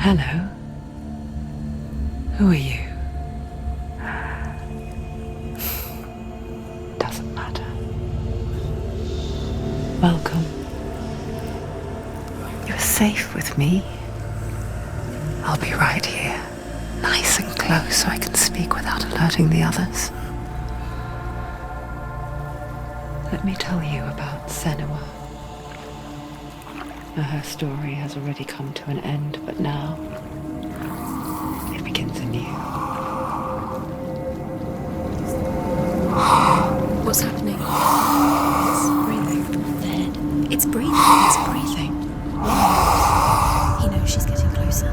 Hello. Who are you? Doesn't matter. Welcome. You're safe with me. I'll be right here, nice and close so I can speak without alerting the others. Let me tell you about Senua. Her story has already come to an end, but now it begins anew. What's happening? It's breathing. The head. It's breathing. It's breathing. Yeah. He knows she's getting closer.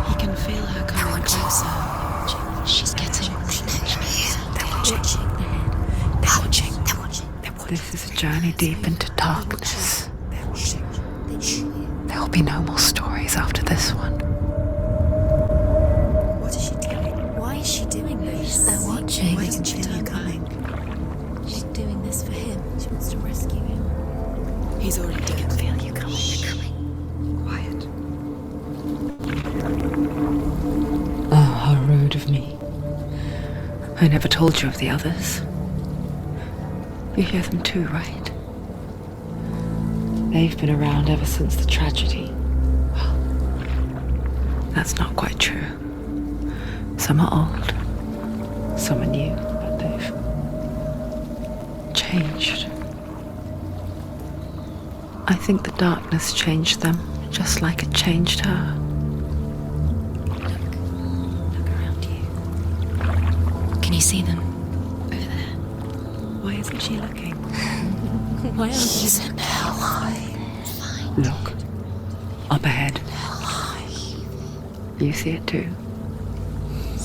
He can feel her coming closer. She's getting closer. They're watching. The head. They're watching. They're watching. They're watching. This is a journey deep into darkness. They're watching. There'll be no more stories after this one. What is she doing? Why is she doing this? They're watching. Why isn't she turn back? She's doing this for him. She wants to rescue him. He's already dead. I can feel you coming. You're coming. Quiet. Oh, how rude of me. I never told you of the others. You hear them too, right? They've been around ever since the tragedy. Well, that's not quite true. Some are old, some are new, but they've changed. I think the darkness changed them, just like it changed her. Look around you. Can you see them? Over there. Why isn't she looking? Why aren't He's in hell high. Look, up ahead. Hell high. You see it too?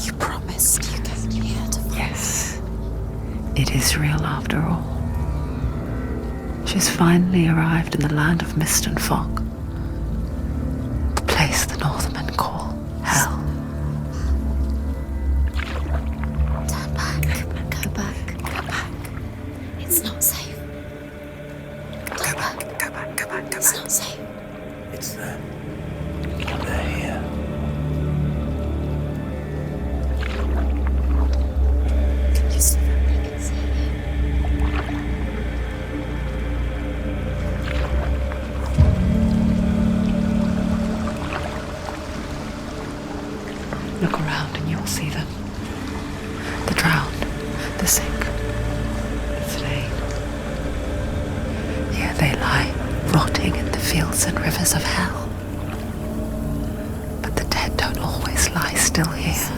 You promised you came here to find. Yes, it is real after all. She's finally arrived in the land of mist and fog. The place the Northmen call hell. Turn back. Go back. Go back. It's not safe. Go back, go back, go back, go It's back. not safe. It's them. They're here. Can you see them? I can see them. Look around and you'll see them. The drowned, the sick, the slain. Here they lie, rotting in the fields and rivers of hell. But the dead don't always lie still here.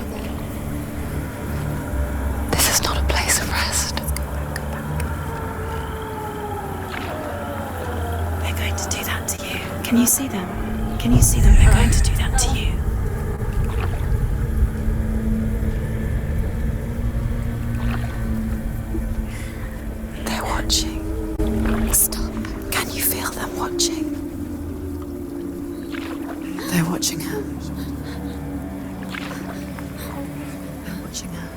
This is not a place of rest. They're going to do that to you. Can you see them? Can you see them? They're going to do that to you. They're watching. Stop. Can you feel them watching? They're watching her. They're watching her.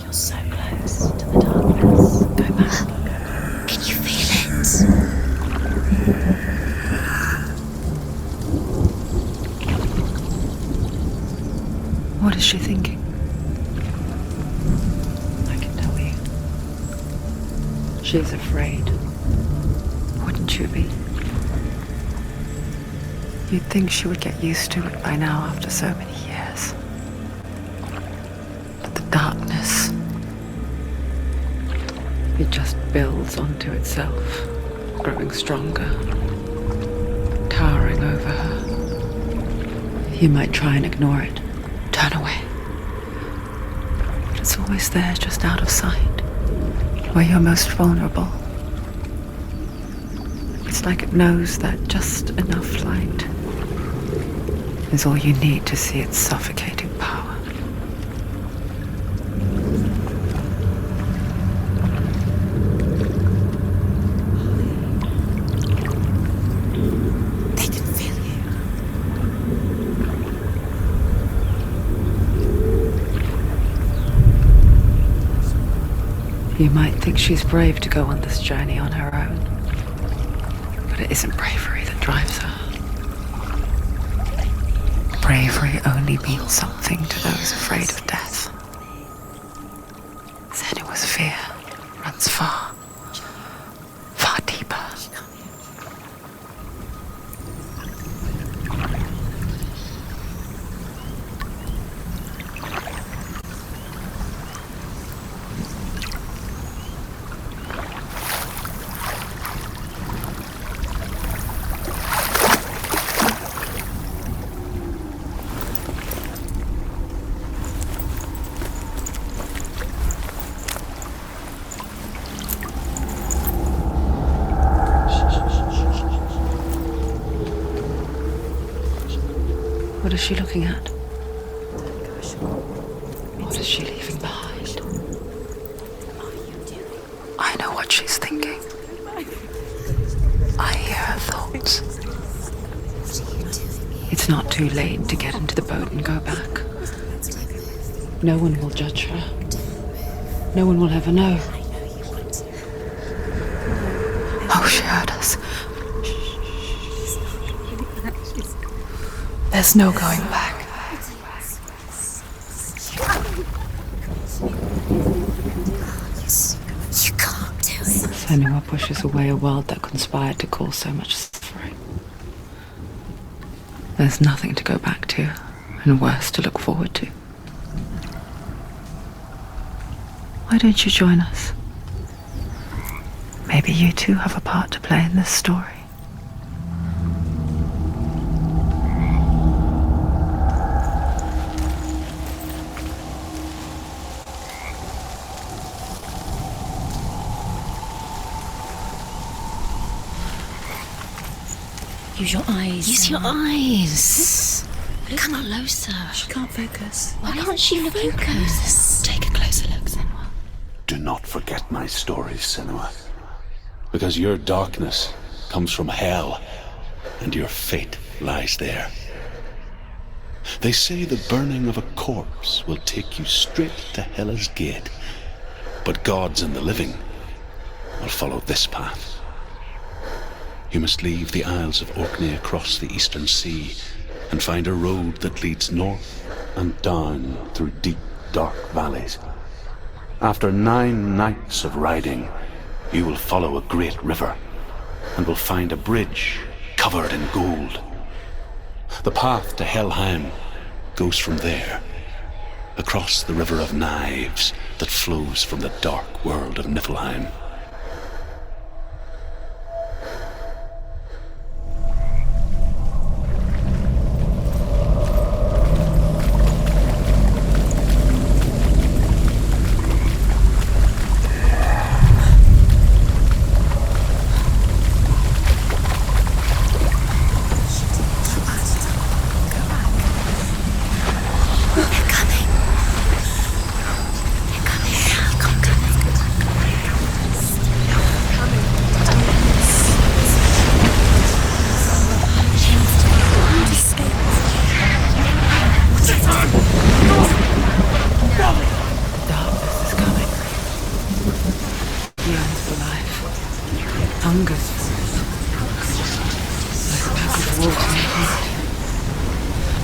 You're so close to the darkness. Go back. Can you feel it? What is she thinking? I can tell you. She's afraid. Wouldn't you be? You'd think she would get used to it by now after so many years. But the darkness, it just builds onto itself, growing stronger, towering over her. You might try and ignore it, turn away. But it's always there, just out of sight, where you're most vulnerable. It's like it knows that just enough light is all you need to see its suffocating power. They can feel you. You might think she's brave to go on this journey on her own, but it isn't bravery that drives her. bravery only means something to those afraid of death. Senua's fear runs far, far deeper. What is she looking at? What is she leaving behind? I know what she's thinking. I hear her thoughts. It's not too late to get into the boat and go back. No one will judge her. No one will ever know. Oh, she heard us. There's no going back. You can't do it. Senua pushes away a world that conspired to cause so much suffering. There's nothing to go back to, and worse to look forward to. Why don't you join us? Maybe you too have a part to play in this story. Use your eyes. Use your eyes. Come closer. She can't focus. Why can't she focus? Take a closer look, Senua. Do not forget my stories, Senua. Because your darkness comes from hell, and your fate lies there. They say the burning of a corpse will take you straight to Hela's gate, but gods and the living will follow this path. You must leave the Isles of Orkney across the eastern sea and find a road that leads north and down through deep, dark valleys. After 9 nights of riding, you will follow a great river and will find a bridge covered in gold. The path to Helheim goes from there, across the river of knives that flows from the dark world of Niflheim.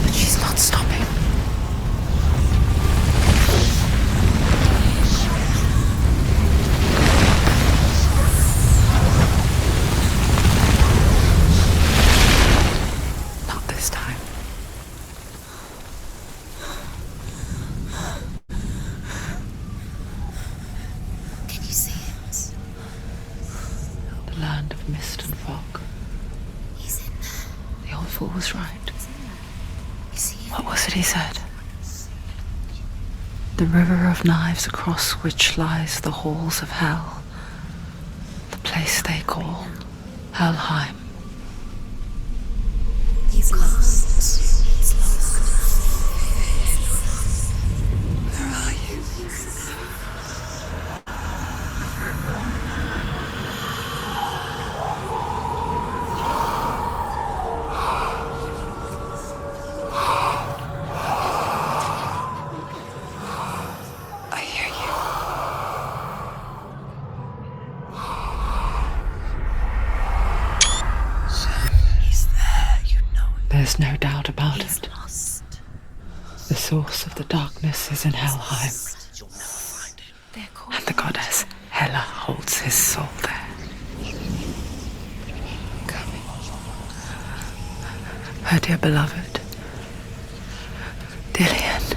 But she's not stopping. Not this time. Can you see it? The land of mist and fog. He's in there. The old fool was right. Is he in What was it he said? The river of knives across which lies the halls of hell. The place they call Helheim. He's lost. He's lost. Where are you? I hear you. He's there, you know it. There's no source of the darkness is in Helheim, and the goddess Hela holds his soul there. Her dear beloved, Dillian.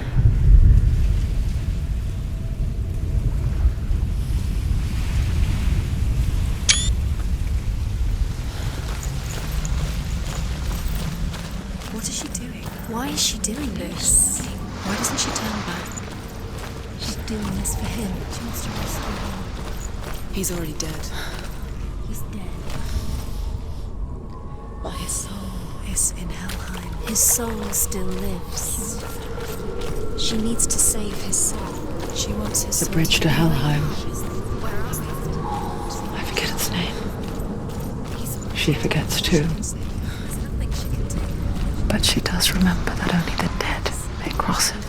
What is she doing? Why is she doing this? Why doesn't she turn back? She's doing this for him. She wants to rescue him. He's already dead. He's dead. But his soul is in Helheim. His soul still lives. She needs to save his soul. She wants his The soul bridge to be Helheim. Where are we? I forget its name. She forgets too. There's nothing she can do. But she does remember that only the dead may cross it.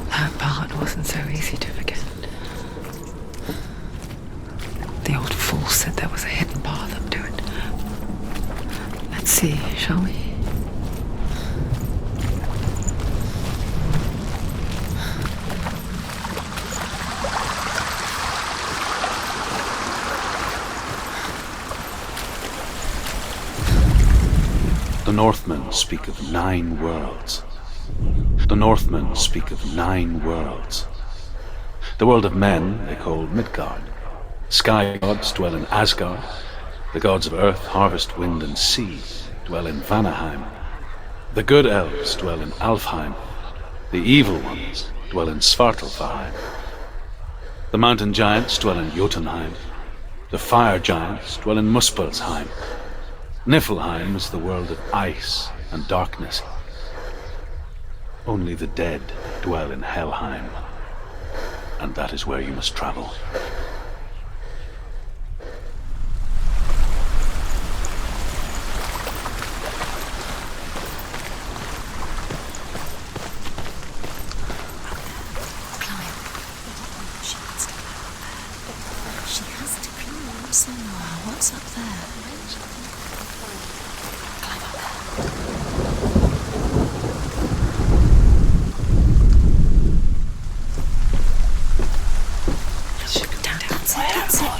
That part wasn't so easy to forget. The old fool said there was a hidden path up to it. Let's see, shall we? The Northmen speak of 9 worlds. The Northmen speak of 9 worlds. The world of men they call Midgard. Sky gods dwell in Asgard. The gods of earth, harvest, wind, and sea dwell in Vanaheim. The good elves dwell in Alfheim. The evil ones dwell in Svartalfheim. The mountain giants dwell in Jotunheim. The fire giants dwell in Muspelheim. Niflheim is the world of ice and darkness. Only the dead dwell in Helheim, and that is where you must travel. She has to climb. Senua, what's up there?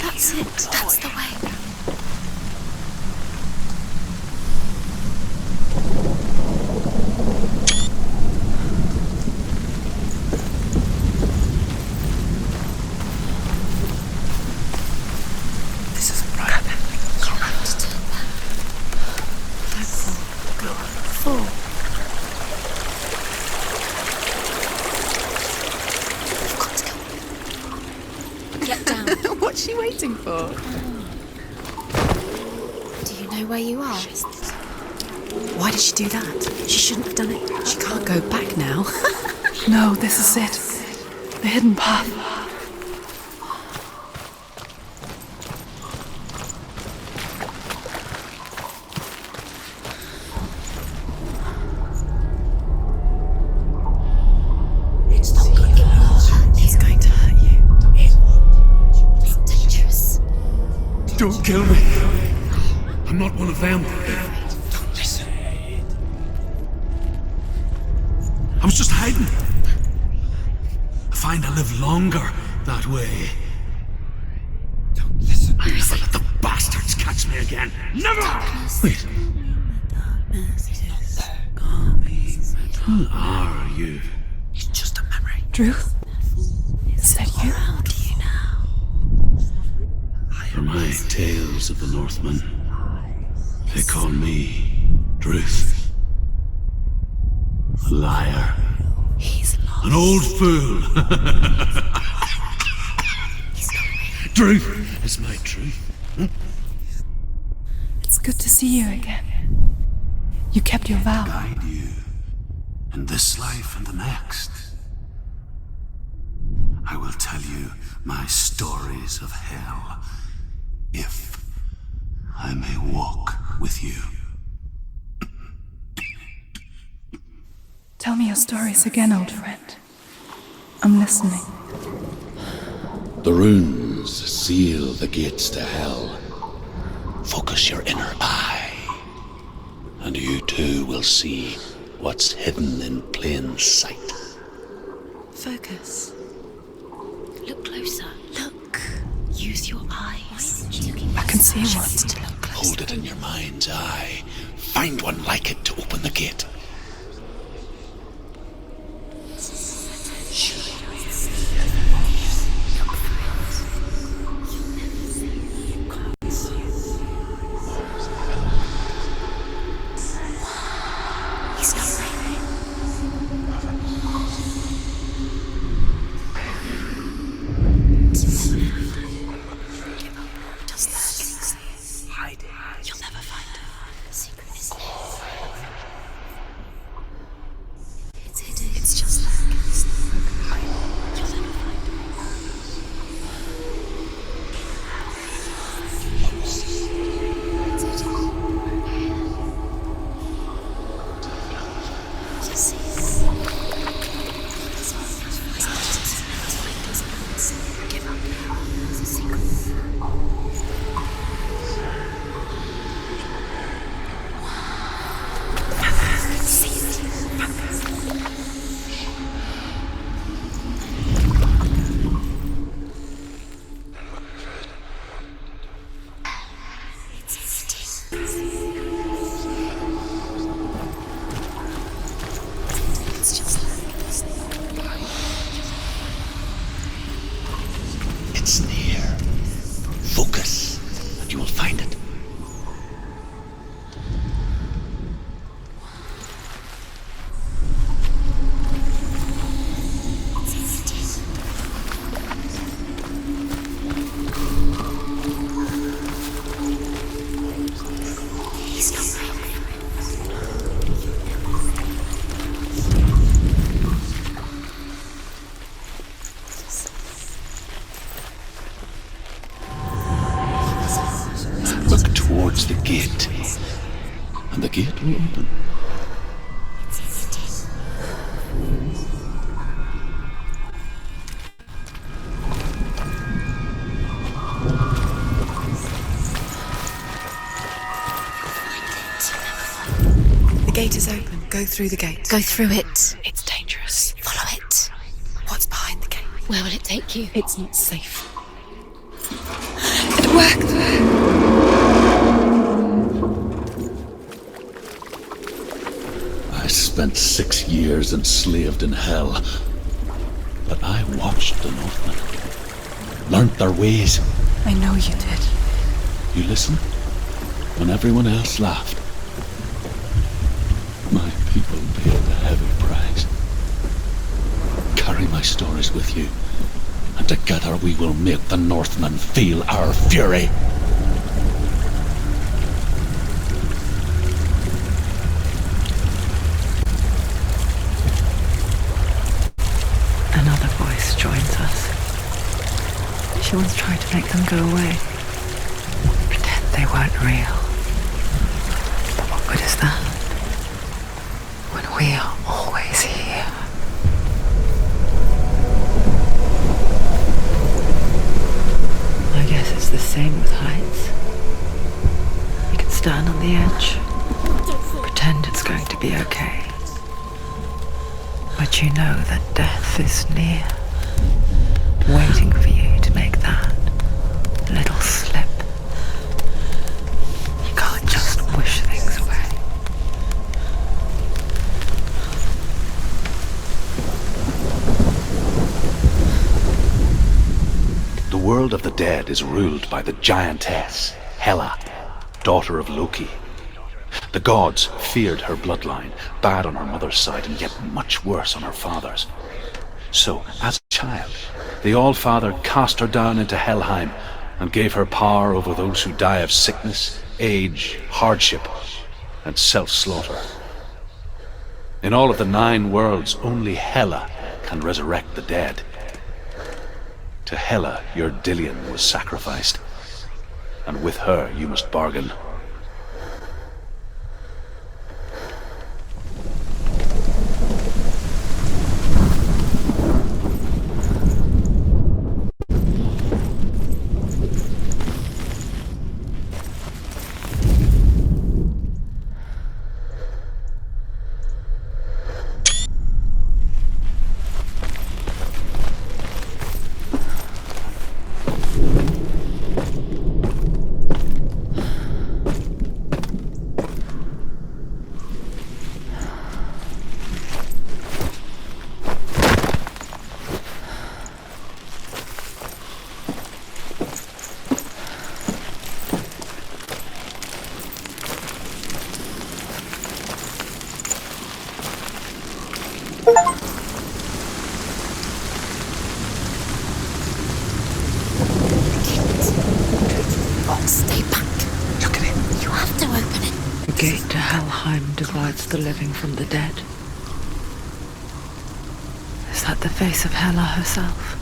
That's it. That's the way. This isn't right. You have to turn back. Don't fall. Go on. Fall. You've got to go. Get down. What's she waiting for? Do you know where you are? Why did she do that? She shouldn't have done it. She can't go back now. No, this is it. The hidden path. It's not going to hurt. It's going to hurt you. It's dangerous. Don't kill me. I'm not one of them. Don't listen. I was just hiding. I find I live longer that way. Don't listen. I never let the bastards catch me again. Never! Wait, who are you? It's just a memory. Drew? Is that you? How do you now? For my tales of the Northmen, they call me Druth. A liar. He's lost. An old fool. Druth is my truth. It's good to see you again. You kept your vow. Guide you in this life and the next. I will tell you my stories of hell, if I may walk with you. Tell me your stories again, old friend. I'm listening. The runes seal the gates to hell. Focus your inner eye, and you too will see what's hidden in plain sight. Focus. Look closer. Look. Use your eyes. I can see one. To look closer. Hold it in your mind's eye. Find one like it to open the gate. He's not there. Just there. Hide it. You'll never find her. The secret is it's hidden. It's just there. You'll never find her. You see. Give up. It's a secret. It's near. Focus, and you will find it. He's not there. Look towards the gate, and the gate will open. The gate is open. Go through the gate. Go through it. It's dangerous. Follow it. What's behind the gate? Where will it take you? It's not safe. It worked. I spent 6 years enslaved in hell, but I watched the Northmen, learnt their ways. I know you did. You listen? When everyone else laughed, my people paid a heavy price. Carry my stories with you, and together we will make the Northmen feel our fury. Another voice joins us. She once tried to make them go away. Pretend they weren't real. But what good is that? When we are always here. I guess it's the same with heights. You can stand on the edge, pretend it's going to be okay. But you know that death is near, waiting for you to make that little slip. You can't just wish things away. The world of the dead is ruled by the giantess, Hela, daughter of Loki. The gods feared her bloodline, bad on her mother's side and yet much worse on her father's. So, as a child, the All-Father cast her down into Helheim and gave her power over those who die of sickness, age, hardship, and self-slaughter. In all of the 9 worlds, only Hela can resurrect the dead. To Hela, your Dillion was sacrificed, and with her you must bargain. Helheim divides the living from the dead? Is that the face of Hela herself?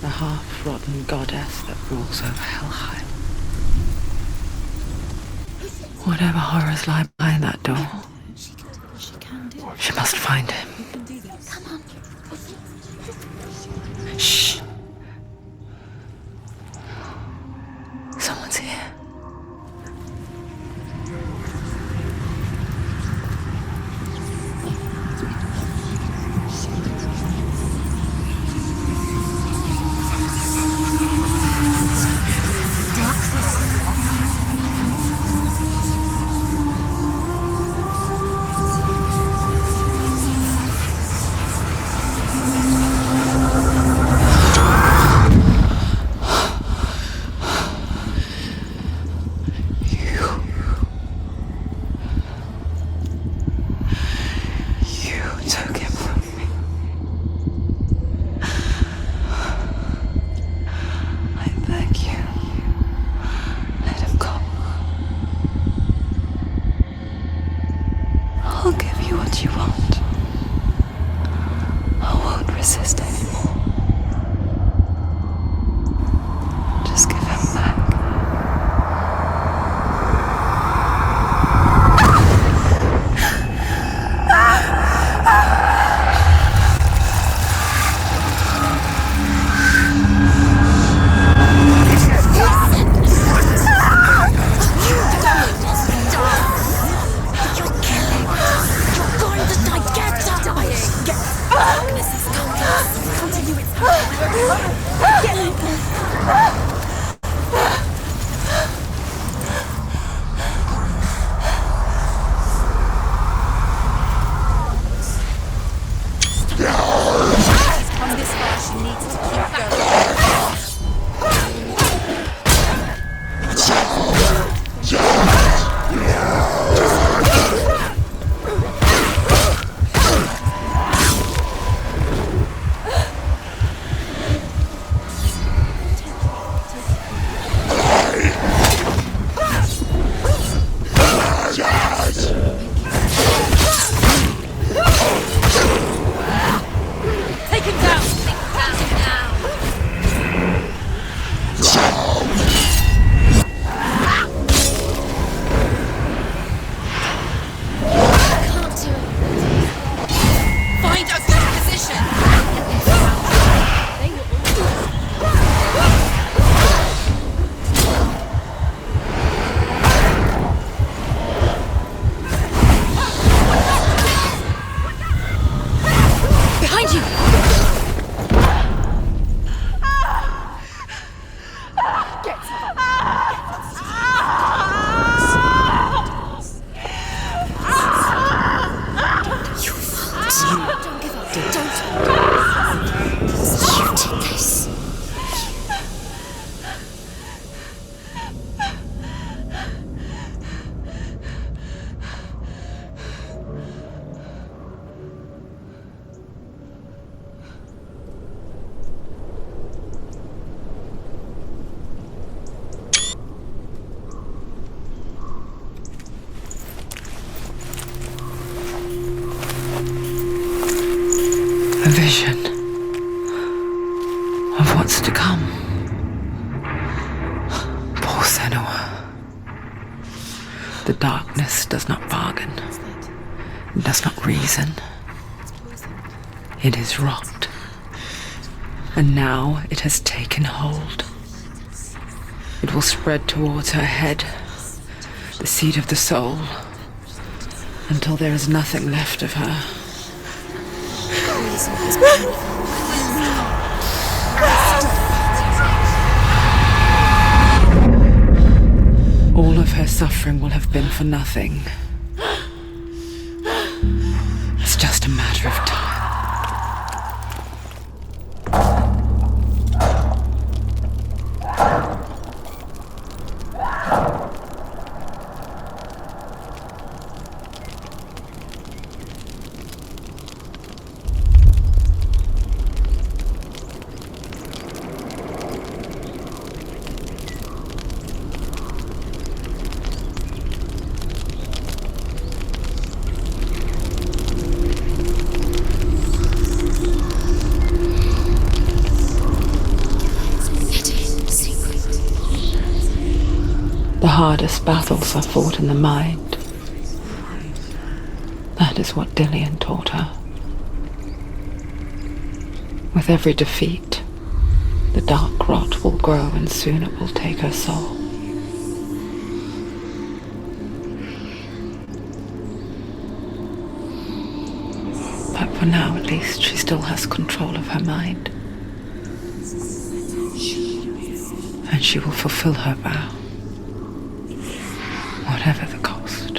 The half-rotten goddess that rules over Helheim? Whatever horrors lie behind that door, She can do it. she must find him. You can do this. Come on. Shh. Someone's here. A vision of what's to come. Poor Senua. The darkness does not bargain. It does not reason. It is rot. And now it has taken hold. It will spread towards her head, the seat of the soul, until there is nothing left of her. All of her suffering will have been for nothing. It's just a matter of time. The hardest battles are fought in the mind. That is what Dillian taught her. With every defeat, the dark rot will grow and soon it will take her soul. But for now, at least, she still has control of her mind. And she will fulfill her vow, whatever the cost.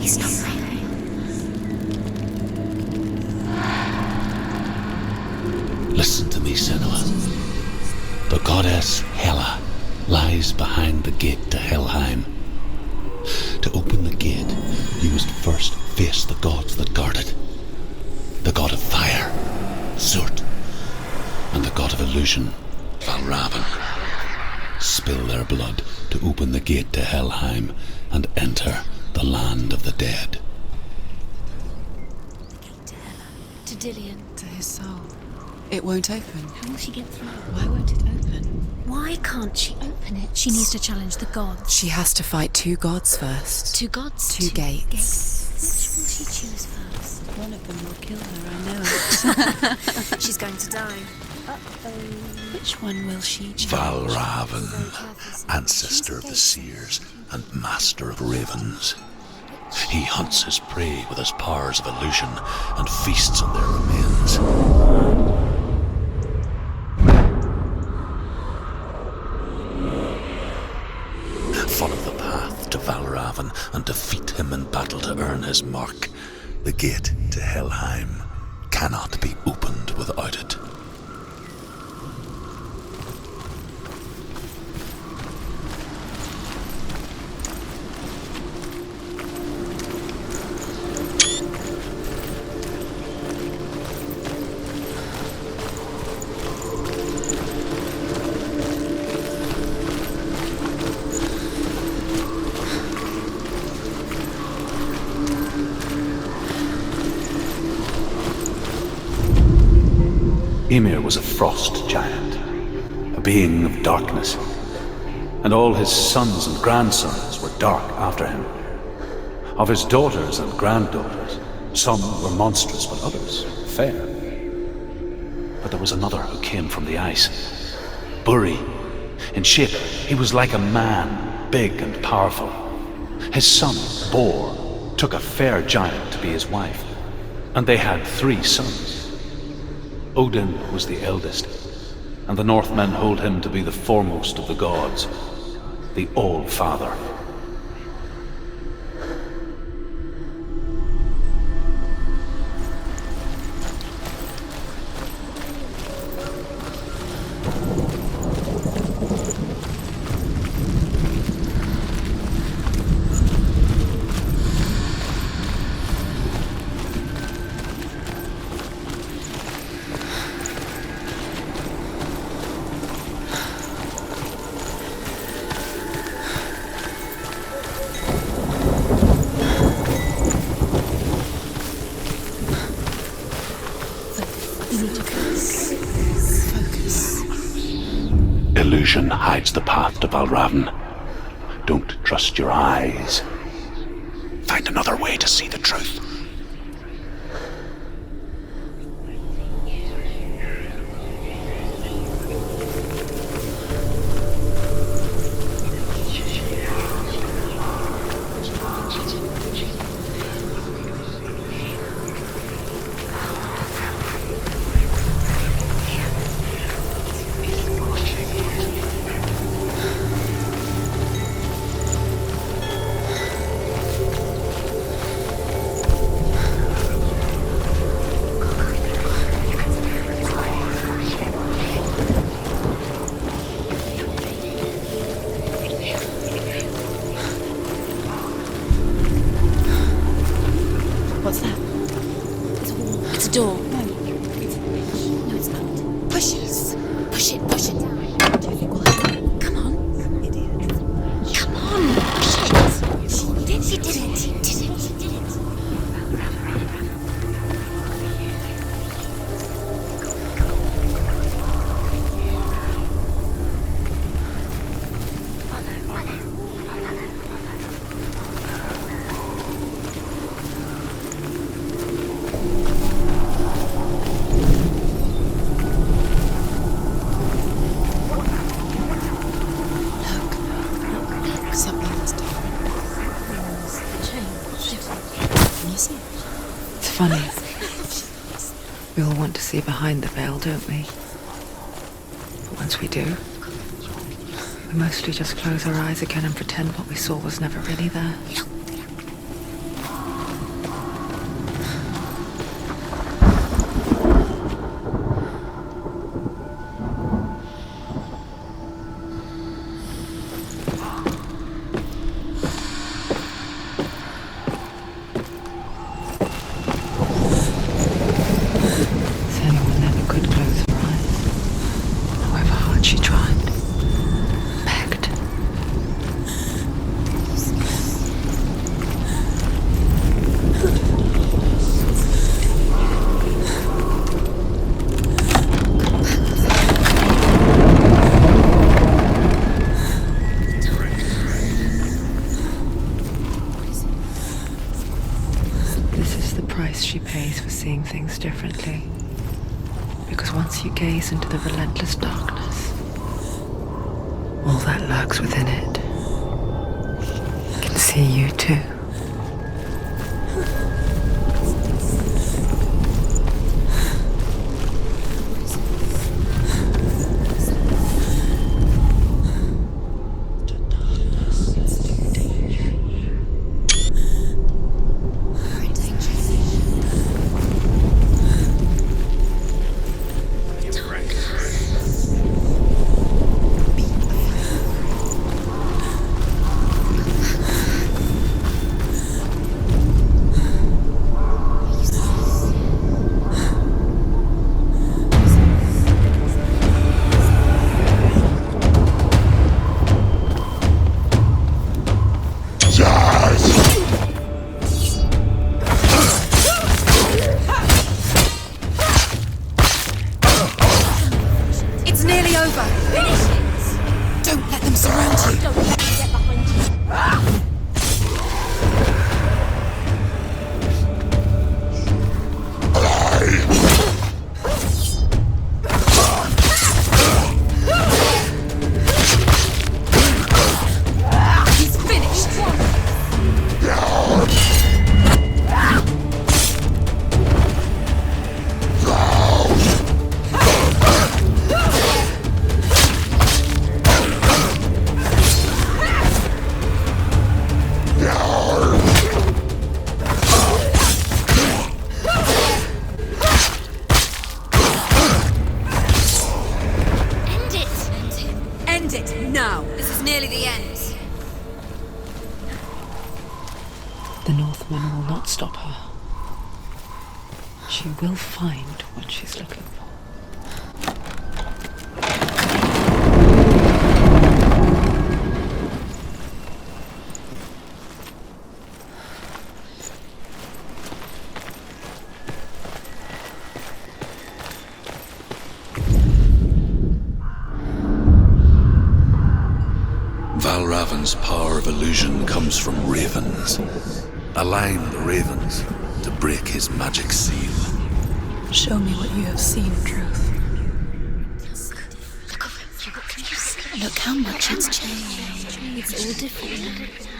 He's not right. Listen to me, Senua. The goddess Hela lies behind the gate to Helheim. To open the gate, you must first face the gods that guard it. The god of fire, Zurt, and the god of illusion, Valravn. Spill their blood to open the gate to Helheim and enter the land of the dead. To Dillian. To his soul. It won't open. How will she get through? Why won't it open? Why can't she open it? She needs to challenge the gods. She has to fight 2 gods first. 2 gods? 2 gates. Which will she choose first? One of them will kill her, I know it. She's going to die. Which one will she choose? Valravn, ancestor of the seers and master of ravens. He hunts his prey with his powers of illusion and feasts on their remains. Follow the path to Valravn and defeat him in battle to earn his mark. The gate to Helheim cannot be opened without it. Ymir was a frost giant, a being of darkness, and all his sons and grandsons were dark after him. Of his daughters and granddaughters, some were monstrous, but others fair. But there was another who came from the ice, Buri. In shape, he was like a man, big and powerful. His son, Bor, took a fair giant to be his wife, and they had 3 sons. Odin was the eldest, and the Northmen hold him to be the foremost of the gods, the All-Father. Illusion hides the path to Valravn. Don't trust your eyes. Find another way to see the truth. What's that? It's a wall. It's a door. No, it's not. Push it. Push it. Push it down. Do you think we'll have it? Come on. Idiot. Come on. Push it. She did it. She did it. She did it. Something's different. Can you see? It's funny. We all want to see behind the veil, don't we? But once we do, we mostly just close our eyes again and pretend what we saw was never really there. Senua never could close her eyes, however hard she tried, begged. This is the price she pays for seeing things differently. Because once you gaze into the relentless darkness, all that lurks within it can see you too. It's nearly over. Don't let them surround you. Don't let them get behind you. He's finished. End it. End it now. This is nearly the end. The Northman will not stop her. She will find what she's looking for. Valravan's power of illusion comes from ravens. Align the ravens to break his magic seal. Show me what you have seen, Truth. Look how much it's changed. It's all different now.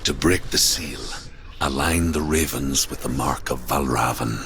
To break the seal, align the ravens with the mark of Valravan.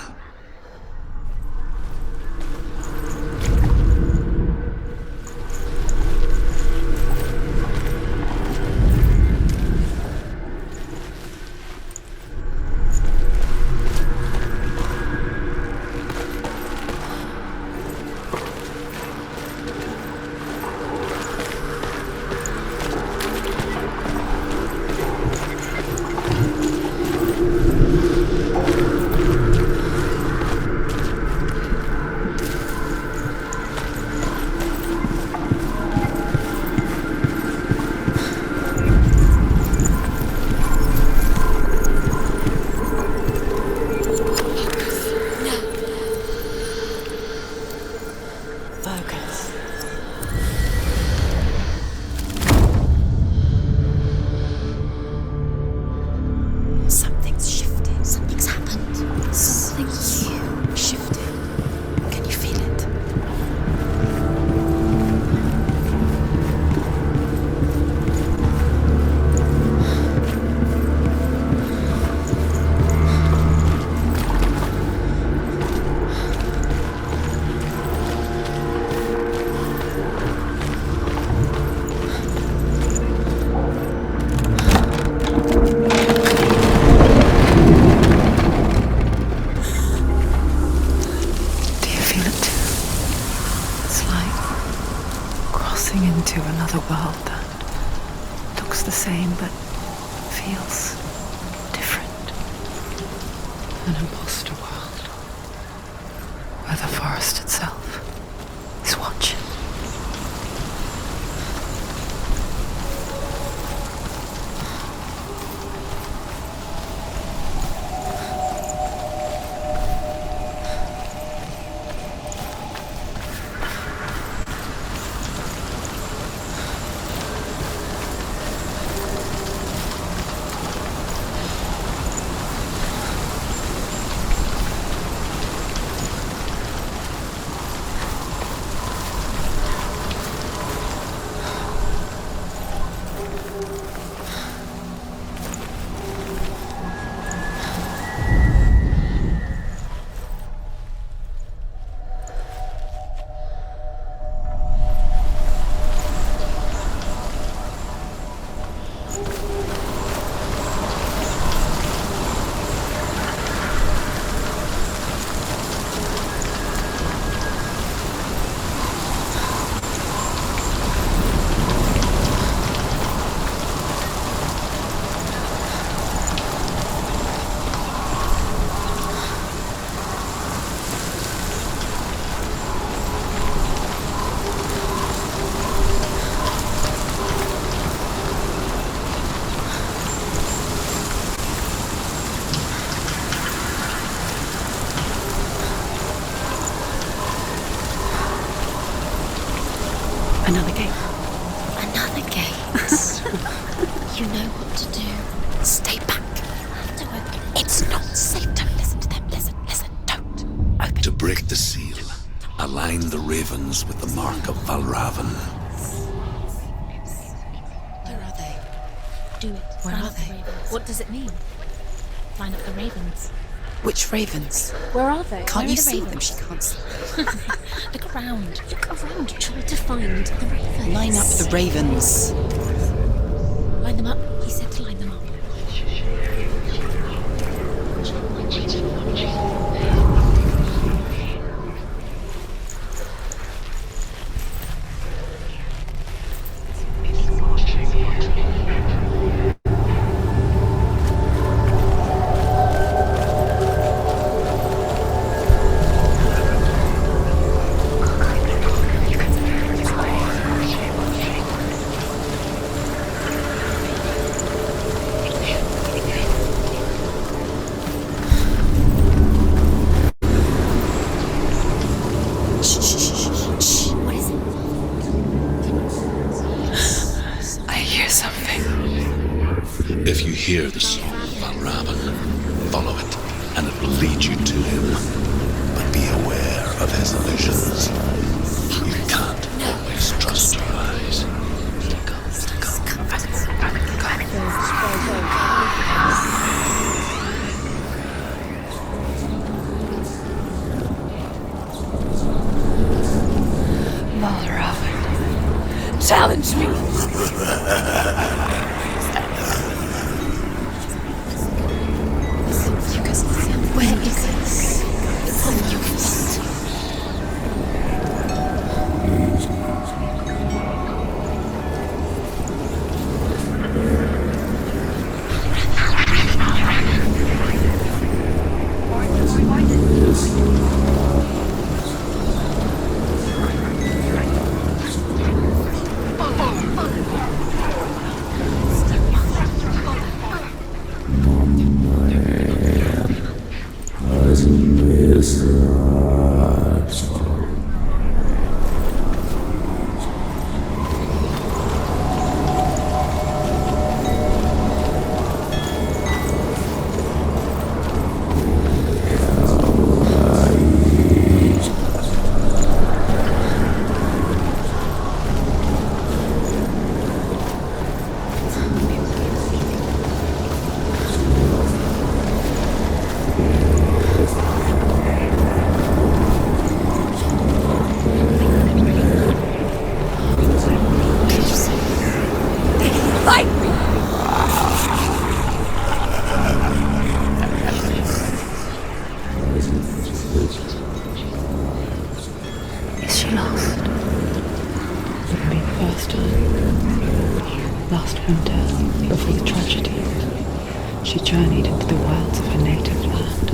behold that. Looks the same, but feels different. An imposter world, where the forest itself is watching. Another gate. Another gate. You know what to do. Stay back. Do it. It's not safe. Don't listen to them. Listen. Don't. Open. To break the seal, align the ravens with the mark of Valravan. Where are they? Do it. Where Line are up the they? ravens. What does it mean? Line up the ravens. Which ravens? Where are they? Can't Where you are the see them? ravens? She can't see. Look around. Look around. Try to find the ravens. Line up the ravens. Line them up. He said to line them up. What is it? I hear something. If you hear the song of Valravan, follow it, and it will lead you to him. But be aware of his illusions. You can't always trust your eyes. Valravan, challenge me. Where is it? It's on you can see. fugitive, she journeyed into the wilds of her native land,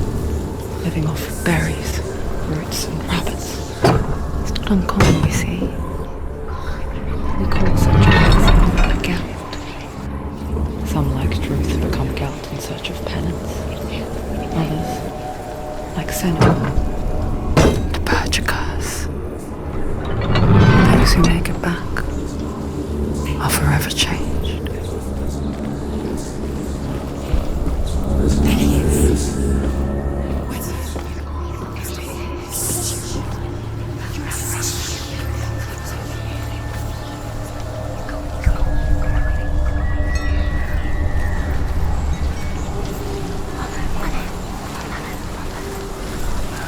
living off of berries, roots and rabbits. It's not uncommon, you see. We call such a person a Gelt. Some, like Druth, become Gelt in search of penance. Others, like Senua, the purge occurs. Those who make it back are forever changed.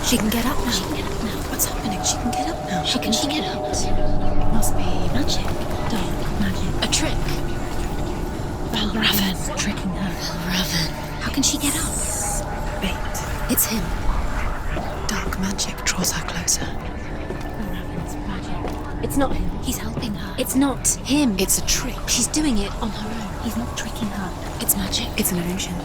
She can get up now. What's happening? She can get up now. She can get up. It must be Magic. dark magic. A trick. Raven tricking her. Raven. How can she get up? Bait. It's him. Dark magic draws her closer. Raven's magic. It's not him. He's helping her. It's not him. It's a trick. She's doing it on her own. He's not tricking her. It's magic. It's an illusion.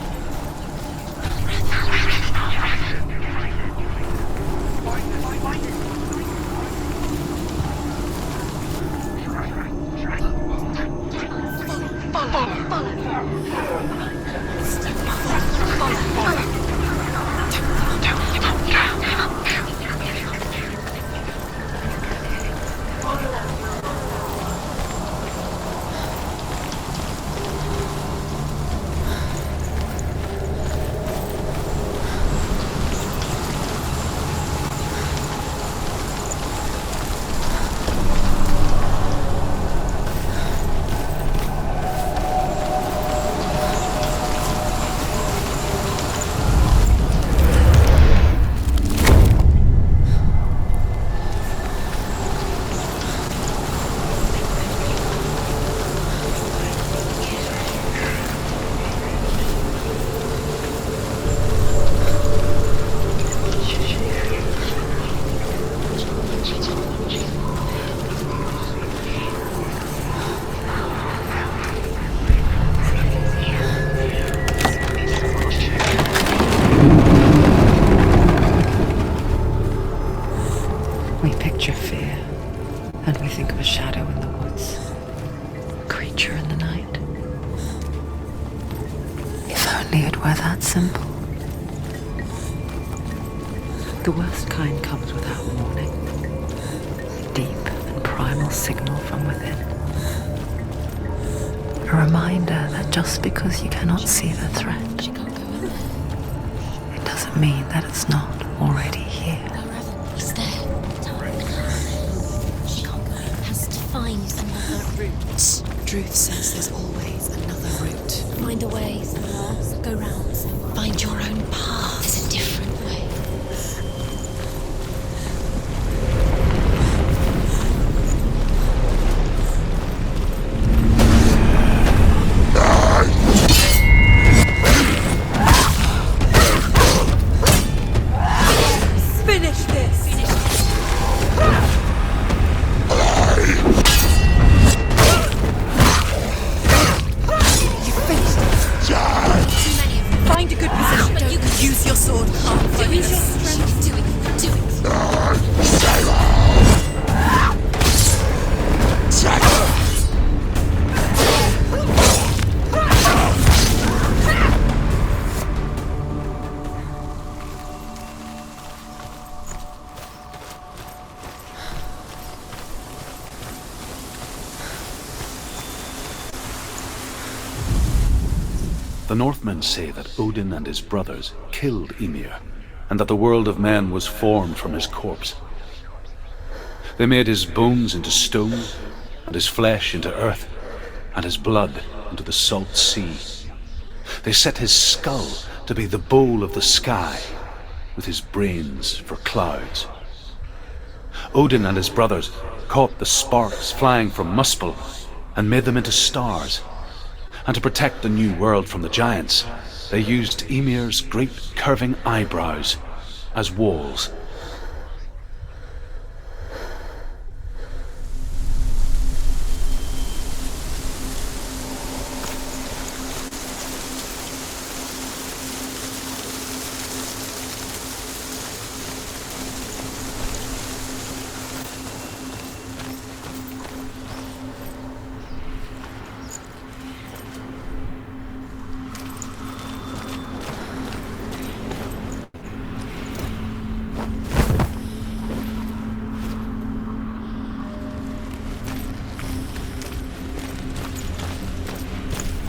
We picture fear, and we think of a shadow in the woods, a creature in the night. If only it were that simple. The worst kind comes without warning. A deep and primal signal from within. A reminder that just because you cannot see the threat, She can't go in there. it doesn't mean that it's not already here. No, Raven. He's there. She can't go. Has to find another route. Druth says there's always another route. Find a way, Senua. Go round. Find your own path. There's a different way. Finish this! You finished it. Too many of them. Find a good position. But you can Use your sword. do it. Do it. Do it. The Northmen say that Odin and his brothers killed Ymir, and that the world of men was formed from his corpse. They made his bones into stone, and his flesh into earth, and his blood into the salt sea. They set his skull to be the bowl of the sky, with his brains for clouds. Odin and his brothers caught the sparks flying from Muspel and made them into stars. And to protect the new world from the giants, they used Ymir's great curving eyebrows as walls.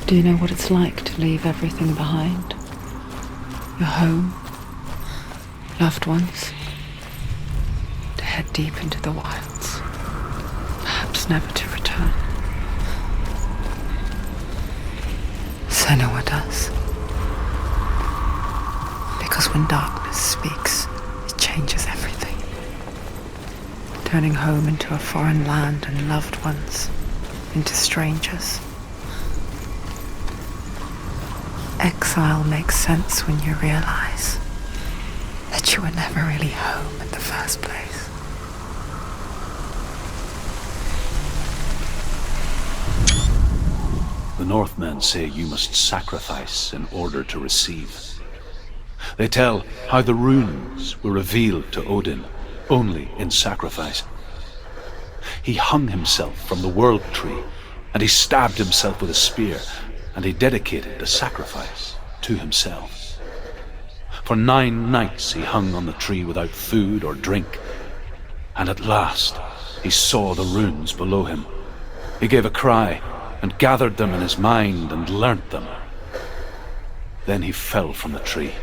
Do you know what it's like to leave everything behind? Your home, loved ones, to head deep into the wilds, perhaps never to return. Senua does. Because when darkness speaks, it changes everything, turning home into a foreign land and loved ones into strangers. Exile makes sense when you realize that you were never really home in the first place. The Northmen say you must sacrifice in order to receive. They tell how the runes were revealed to Odin only in sacrifice. He hung himself from the world tree, and he stabbed himself with a spear, and he dedicated the sacrifice to himself. For 9 nights he hung on the tree without food or drink, and at last he saw the runes below him. He gave a cry and gathered them in his mind and learnt them. Then he fell from the tree.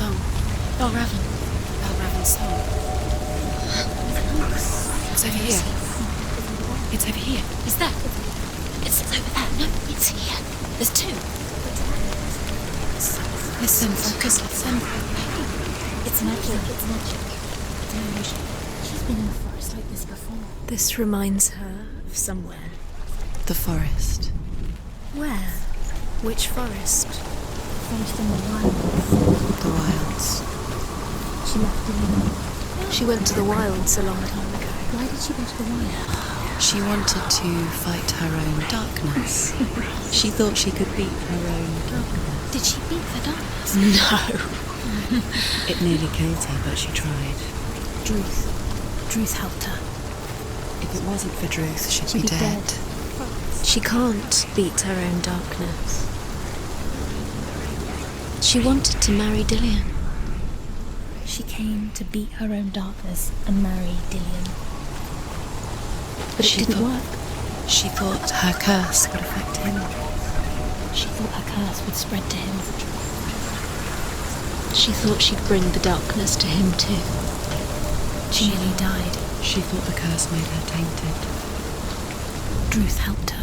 song. Belraven's song. It's over here. It's over here. Is that? It's over there. No, it's here. There's two. Listen, focus, listen. It's magic. It's magic. It's an illusion. She's been in the forest like this before. This reminds her of somewhere. The forest. Where? Which forest? The forest in the wilds. The wilds. She left Dillion. She went to the wilds a long time ago. Why did she go to the wilds? She wanted to fight her own darkness. She thought she could beat her own darkness. Did she beat the darkness? No. It nearly killed her, but she tried. Druth helped her. If it wasn't for Druth, she'd be dead. She can't beat her own darkness. She wanted to marry Dillion. She came to beat her own darkness and marry Dillion. But it didn't work. She thought her curse would affect him. She thought her curse would spread to him. She thought she'd bring the darkness to him too. She nearly died. She thought the curse made her tainted. Druth helped her.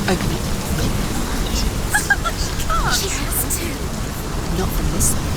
Open it. She has to. Not from this side.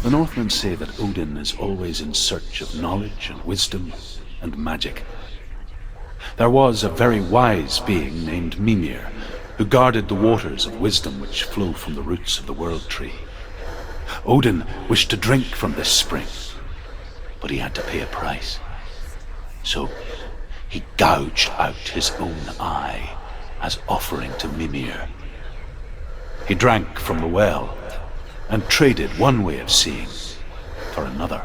The Northmen say that Odin is always in search of knowledge and wisdom and magic. There was a very wise being named Mimir, who guarded the waters of wisdom which flow from the roots of the world tree. Odin wished to drink from this spring, but he had to pay a price. So he gouged out his own eye as offering to Mimir. He drank from the well and traded one way of seeing for another.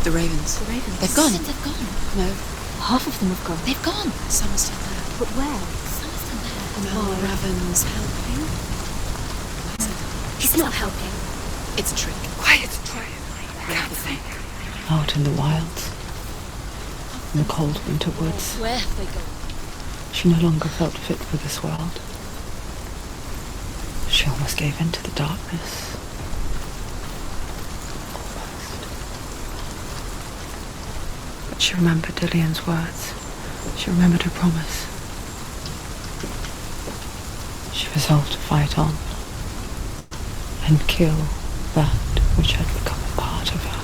The ravens. The ravens. They've gone. They've gone. No, Half of them have gone. they've gone. Some are still there. But where? Some are still there. No, Raven's helping. He's not helping. It's a trick. Quiet, try it. We have the thing. Out in the wilds, in the cold winter woods, Where have they gone? she no longer felt fit for this world. She almost gave in to the darkness. Almost. But she remembered Dillian's words. She remembered her promise. She resolved to fight on and kill that which had become a part of her.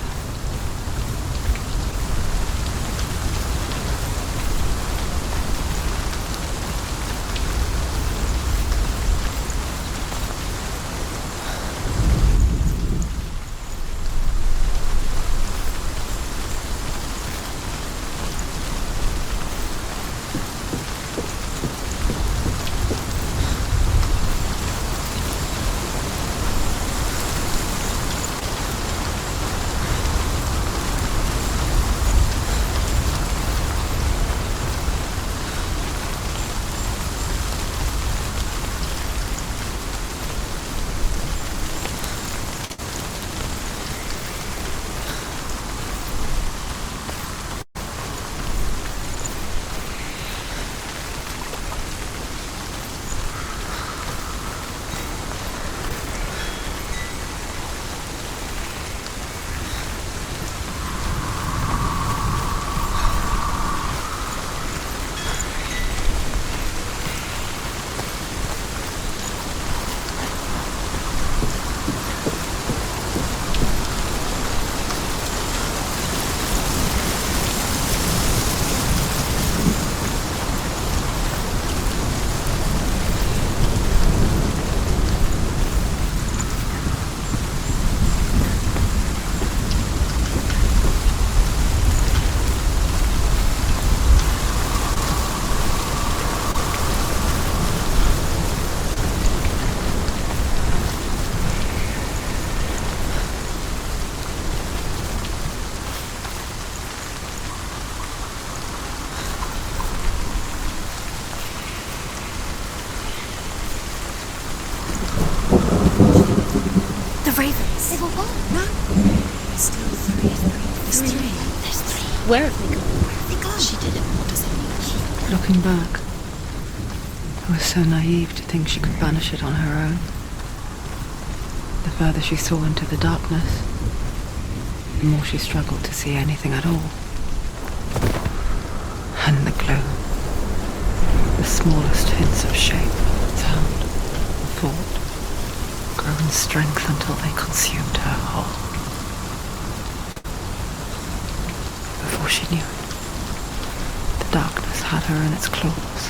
Ravens. They've all gone. No. There's still three. There's three. There's three. Where have they gone? Where have they gone? She did it. What does it mean? Looking back, I was so naive to think she could banish it on her own. The further she saw into the darkness, the more she struggled to see anything at all. And the gloom, the smallest hints of shape, sound, thought, grow in strength until they consumed her whole. Before she knew it, the darkness had her in its claws.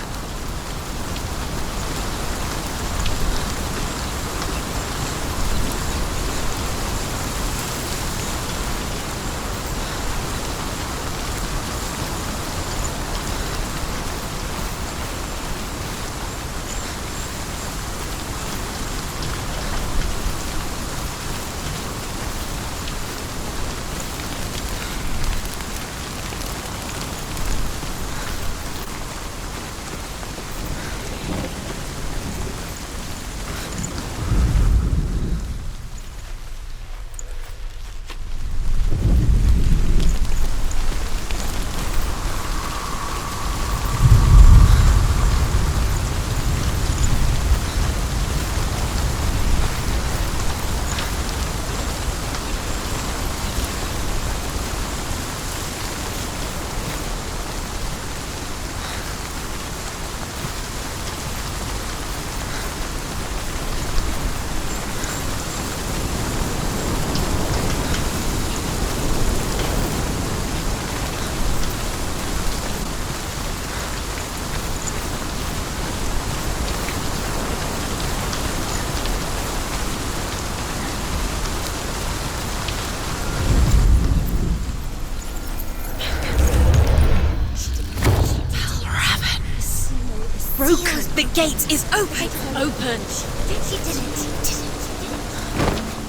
Broken. The gate is open. Open. She did it.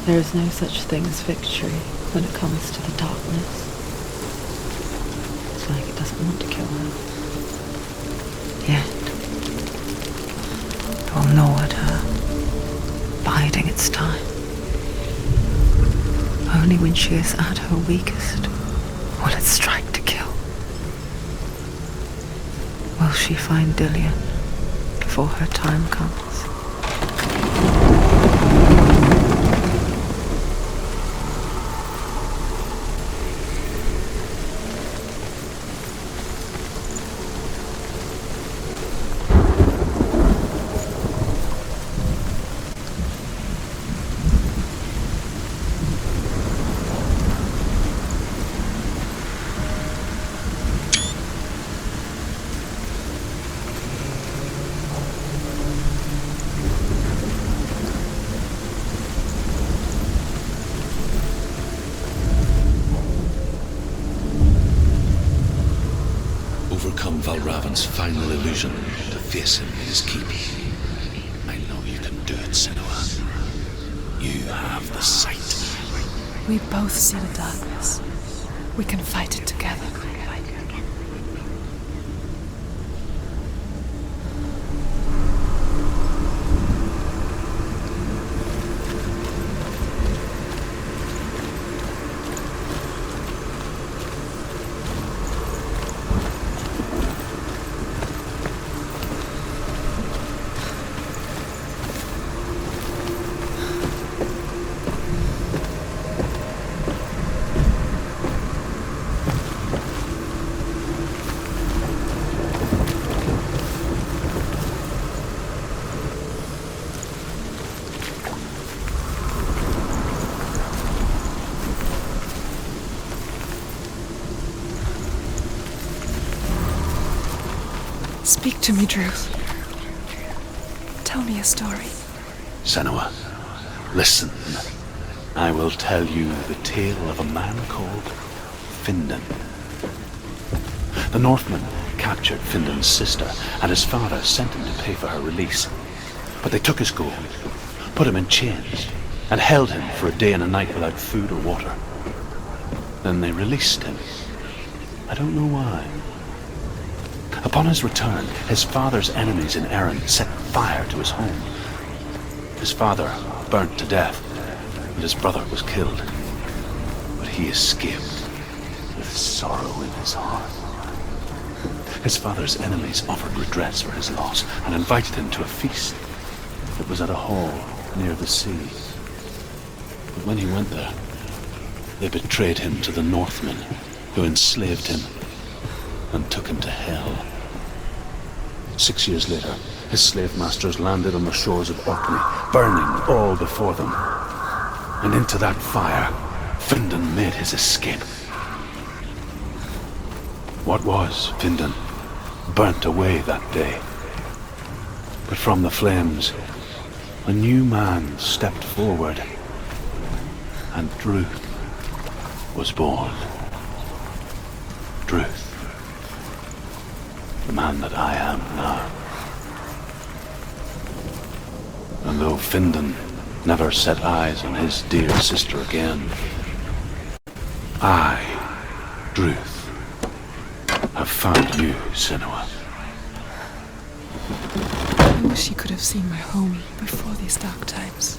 There is no such thing as victory when it comes to the darkness. doesn't want to kill her. Yet, it will gnaw at her, biding its time. Only when she is at her weakest will it strike to kill. Will she find Dillion before her time comes? Overcome Valravan's final illusion to face him in his keep. I know you can do it, Senua. You have the sight. We both see the darkness. We can fight it together. Speak to me, Druth. Tell me a story. Senua, listen. I will tell you the tale of a man called Findan. The Northmen captured Findan's sister, and his father sent him to pay for her release. But they took his gold, put him in chains, and held him for a day and a night without food or water. Then they released him. I don't know why. Upon his return, his father's enemies in Erin set fire to his home. His father burnt to death, and his brother was killed. But he escaped with sorrow in his heart. His father's enemies offered redress for his loss and invited him to a feast. It was at a hall near the sea. But when he went there, they betrayed him to the Northmen, who enslaved him and took him to hell. 6 years later, his slave masters landed on the shores of Orkney, burning all before them. And into that fire, Findan made his escape. What was Findan burnt away that day. But from the flames, a new man stepped forward, and Druth was born. Druth. The man that I am now. And though Findan never set eyes on his dear sister again, I, Druth, have found you, Senua. I wish you could have seen my home before these dark times.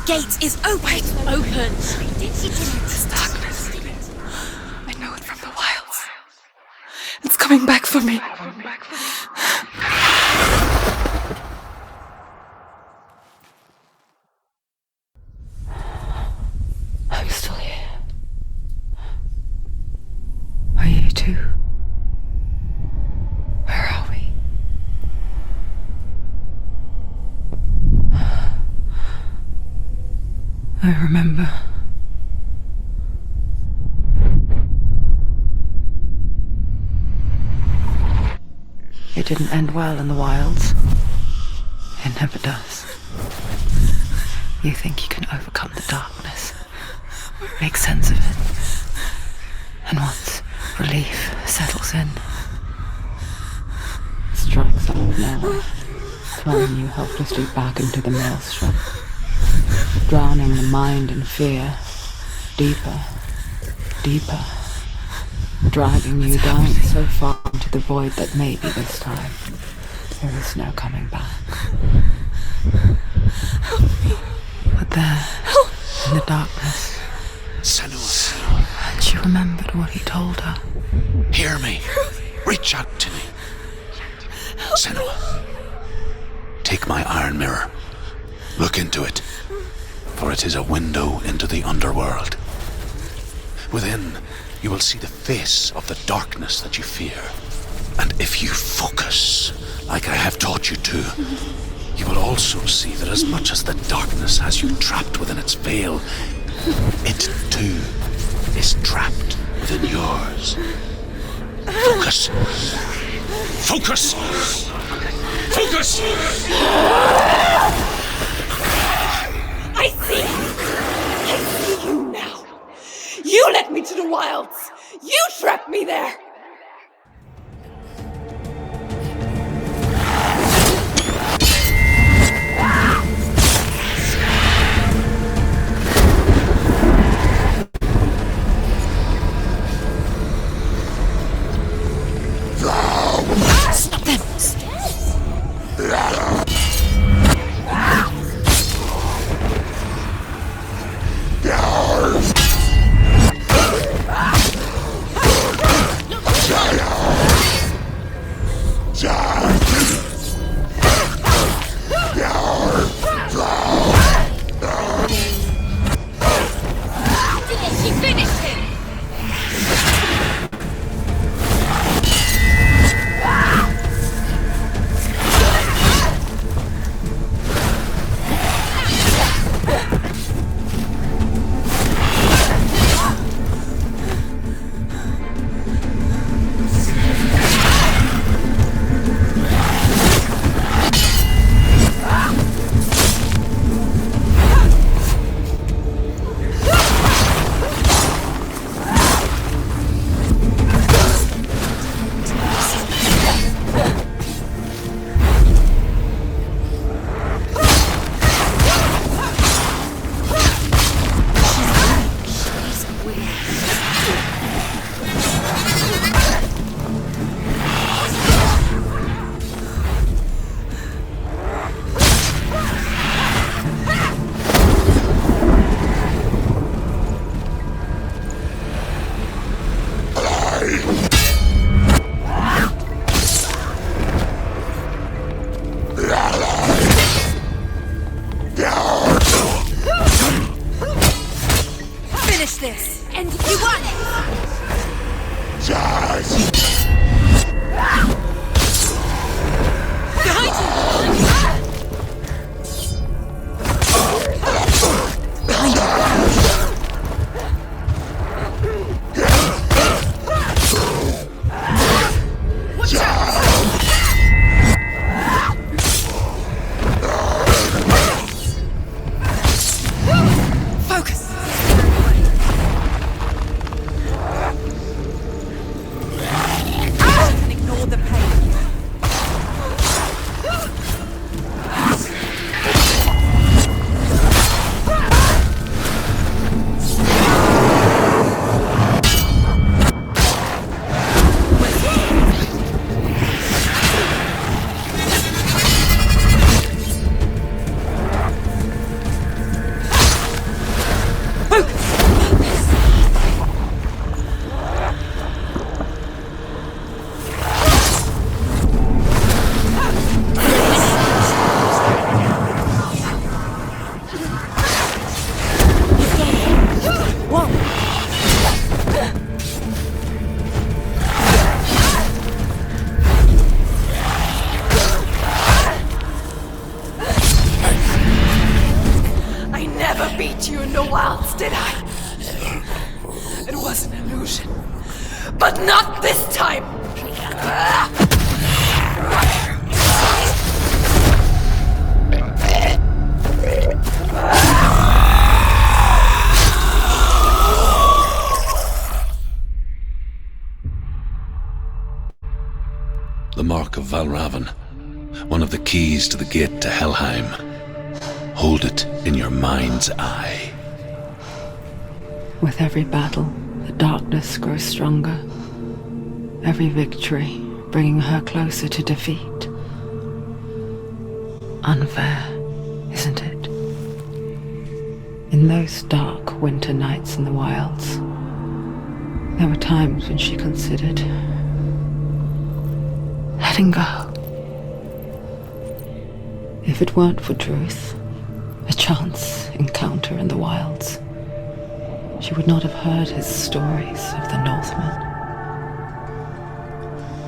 gate is open. It's open. She did it. This darkness. I know it from the wilds. It's coming back for me. I'm still here. Are you too? Where are we? I remember. It didn't end well in the wilds. It never does. You think you can overcome the darkness, make sense of it, and once relief settles in, it strikes out of nowhere, throwing you helplessly back into the maelstrom, drowning the mind in fear, deeper, deeper, dragging you down so far into the void that maybe this time there is no coming back. But there, in the darkness, Senua, she remembered what he told her. hear me. Reach out to me. Senua, take my iron mirror. Look into it, for it is a window into the underworld. Within, you will see the face of the darkness that you fear. And if you focus, like I have taught you to, you will also see that as much as the darkness has you trapped within its veil, it too is trapped within yours. Focus! Focus! Focus! I see you! I see you now! You led me to the wilds! You trapped me there! Stop them! She finished him! Finish this, and you won! Behind you! Behind you! Watch out! Focus! I can ignore the pain. illusion. But not this time! The mark of Valravan, one of the keys to the gate to Helheim. Hold it in your mind's eye. With every battle, the darkness grows stronger. Every victory bringing her closer to defeat. Unfair, isn't it? In those dark winter nights in the wilds, there were times when she considered letting go. If it weren't for Druth, a chance encounter in the wilds, she would not have heard his stories of the Northmen.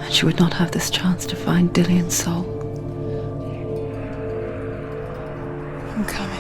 And she would not have this chance to find Dillion's soul. I'm coming.